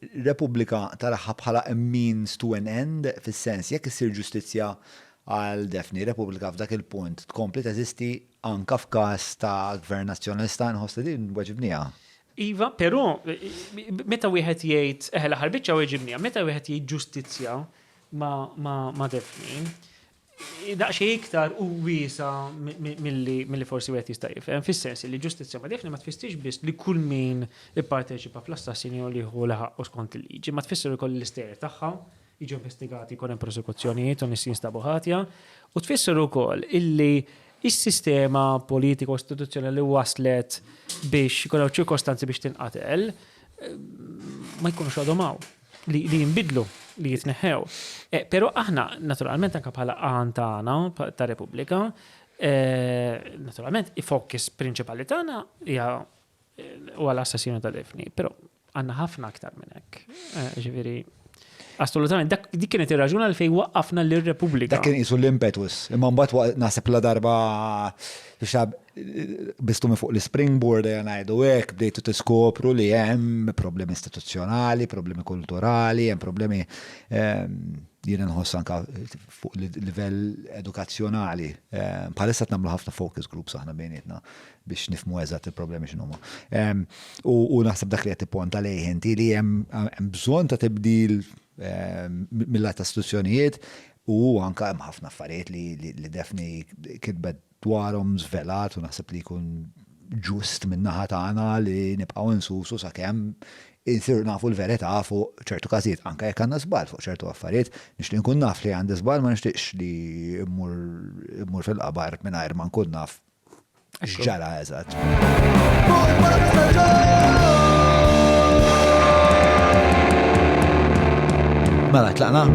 Repubblika taraħħa bħala a means to an end, fis-sens jekk issir ġustizzja għal Defni, Repubblika f'dak il-punt tkompli teżisti anka f'każ ta' gvern nazzjonalista nħossi din waġibnija. Iva, però meta wieħed jgħid l-aħħar biċċa weġibnija, meta wieħed jgħid ġustizzja ma' Defni, daqsxejn iktar u wiesa milli forsi wieħed jista' jifhem, fis-sens li ġustizzja ma' Defni ma tfissirx biss li kull min ipparteċipa fl-assassinju li hu laħaq skont il-liġi, ma tfisser ukoll l-ister tagħha jiġu investigati jkun hemm prosekuzzjonijiet u nies jinstabu ħatja, u tfisser ukoll illi is-sistema politiko istituzzjonali waslet biex jkun hawn ċirkostanzi biex tinqatel ma jkunux għadhom hawn li jinbidlu, li jitneħħew. Però aħna naturalment anke bħala qan tagħna ta' Repubblika, naturalment il-fokis prinċipali tagħna hija huwa l-assassinju ta' Defni, però għandna ħafna aktar minn hekk. Ġifieri assolutament, dik kienet ir-raġuna għal fejn waqqafna lir-Repubblika. Dak kien qisu l-impetus. Imma mbagħad naħseb la darba bistu fuq l-springboard ngħidu hekk bdejtu tiskopru li hemm problemi istituzzjonali, problemi kulturali, hemm problemi jiena nħoss anke fuq livell edukazzjonali. Bħalissa qed nagħmlu ħafna focus groups aħna bejnietna biex nifhmu eżatt il-problemi x'inhuma. U naħseb dak li qed tipponta lejh inti li hemm bżonn ta' tibdil mill-lat istituzzjonijiet u anke hemm ħafna affarijiet li Defni kitbet dwarhom żvelat u naħseb li jkun ġust min-naħa tagħna li nibqgħu nsusu sakemm insiru nafu l-verità fuq ċertu każijiet, anke jekk għandna żball fuq ċertu affarijiet, nixtieq nkun naf li għandi żball ma nixtieqx li mmur fil-qabar mingħajr ma nkun naf x'ġara eżatt. Mela tlaqna?